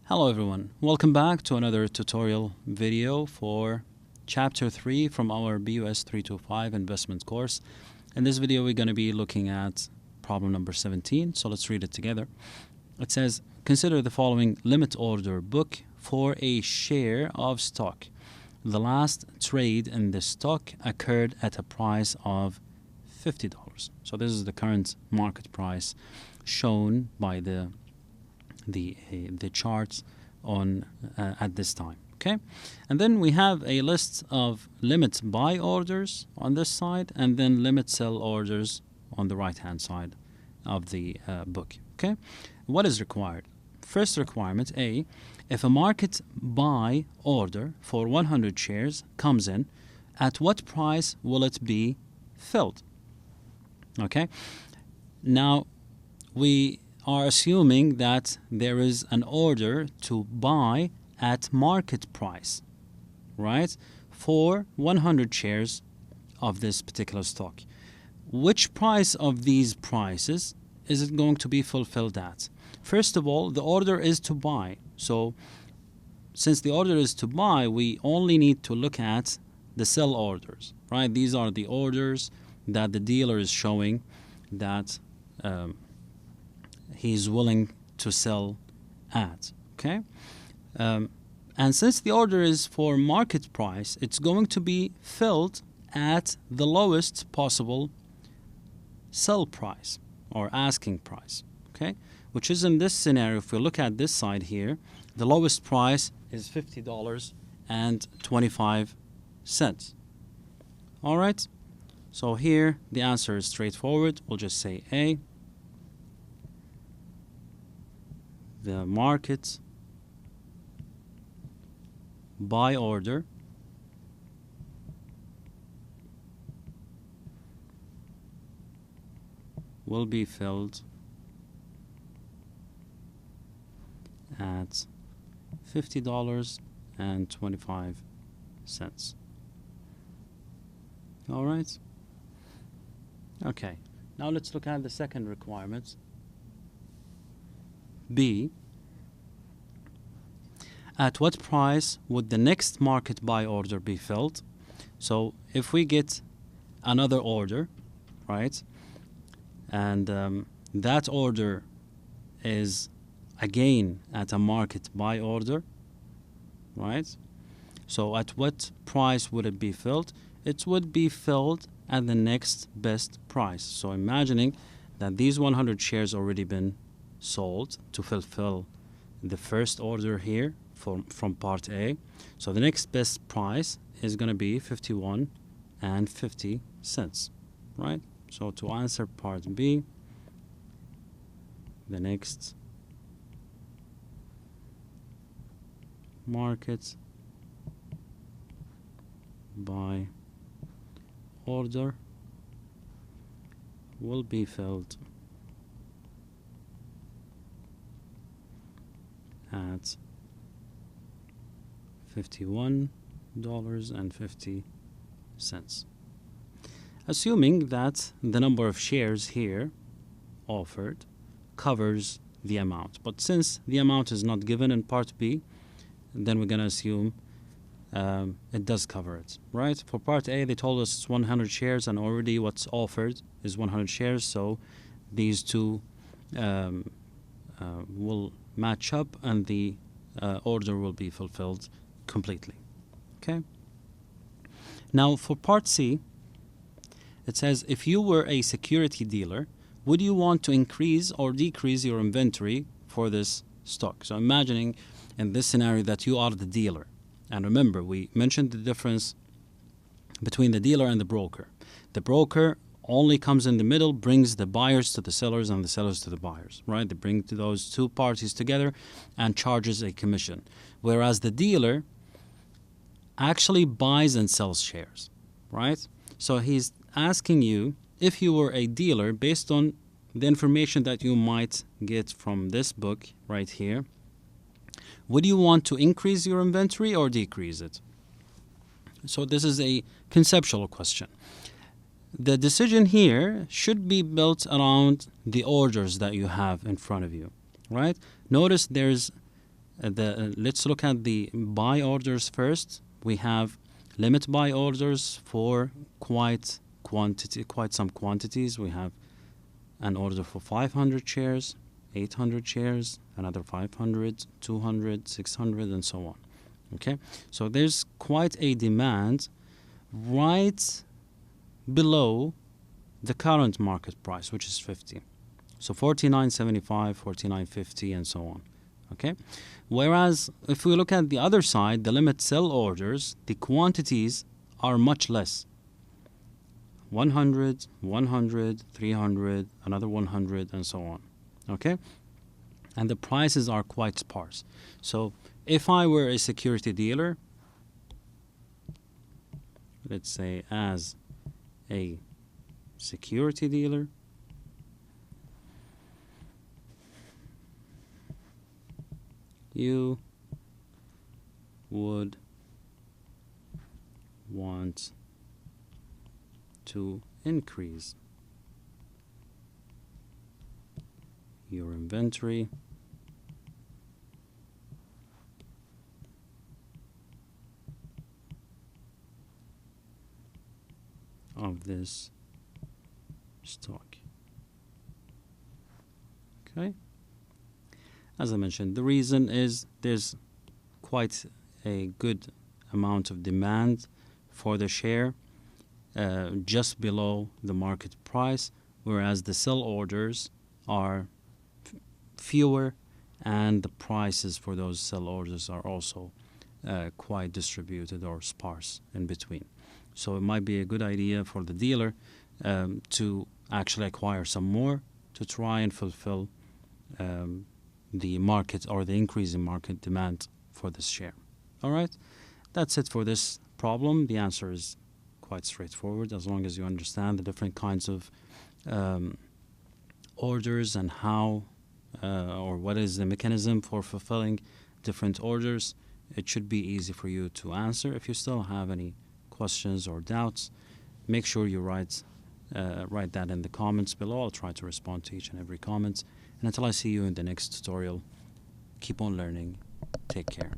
Hello everyone, welcome back to another tutorial video for chapter 3 from our BUS 325 investment course. In this video we're going to be looking at problem number 17, so let's read it together. It says, consider the following limit order book for a share of stock. The last trade in this stock occurred at a price of $50. So this is the current market price shown by the charts on at this time. Okay, and then we have a list of limit buy orders on this side and then limit sell orders on the right hand side of the book. Okay, what is required? First requirement A, if a market buy order for 100 shares comes in, at what price will it be filled? Okay, now we are assuming that there is an order to buy at market price, right, for 100 shares of this particular stock. Which price of these prices is it going to be fulfilled at? First of all, the order is to buy. So since the order is to buy, we only need to look at the sell orders, right? These are the orders that the dealer is showing that he's willing to sell at. Okay, and since the order is for market price, it's going to be filled at the lowest possible sell price or asking price. Okay, which is in this scenario, if we look at this side here, the lowest price is $50.25. All right, so here the answer is straightforward. We'll just say A. The market buy order will be filled at $50.25. All right. Okay. Now let's look at the second requirement. B, at what price would the next market buy order be filled? So if we get another order, right, and that order is again at a market buy order, right, so at what price would it be filled? It would be filled at the next best price. So imagining that these 100 shares already been sold to fulfill the first order here from part A. So the next best price is going to be 51.50, right? So to answer part B, the next market buy order will be filled at $51.50. Assuming that the number of shares here offered covers the amount. But since the amount is not given in part B, then we're going to assume it does cover it, right? For part A, they told us it's 100 shares and already what's offered is 100 shares. So these two will match up and the order will be fulfilled completely. Okay. Now for part C, it says, if you were a security dealer, would you want to increase or decrease your inventory for this stock? So imagining in this scenario that you are the dealer. And remember, we mentioned the difference between the dealer and the broker. The broker only comes in the middle, brings the buyers to the sellers and the sellers to the buyers, right? They bring to those two parties together and charges a commission. Whereas the dealer actually buys and sells shares, right? So he's asking you, if you were a dealer, based on the information that you might get from this book right here, would you want to increase your inventory or decrease it? So this is a conceptual question. The decision here should be built around the orders that you have in front of you, right? Notice there's let's look at the buy orders first. We have limit buy orders for quite some quantities. We have an order for 500 shares, 800 shares, another 500, 200, 600, and so on. Okay, so there's quite a demand right below the current market price, which is 50. So 49.75, 49.50, and so on. Okay, whereas if we look at the other side, the limit sell orders, the quantities are much less. 100, 100, 300, another 100, and so on. Okay, and the prices are quite sparse. So if I were a security dealer, let's say as a security dealer, you would want to increase your inventory of this stock. Okay, as I mentioned, the reason is there's quite a good amount of demand for the share just below the market price, whereas the sell orders are fewer, and the prices for those sell orders are also quite distributed or sparse in between. So it might be a good idea for the dealer to actually acquire some more to try and fulfill the market or the increase in market demand for this share. All right, that's it for this problem. The answer is quite straightforward as long as you understand the different kinds of orders and how or what is the mechanism for fulfilling different orders. It should be easy for you to answer. If you still have any questions or doubts, make sure you write that in the comments below. I'll try to respond to each and every comment. And until I see you in the next tutorial, keep on learning. Take care.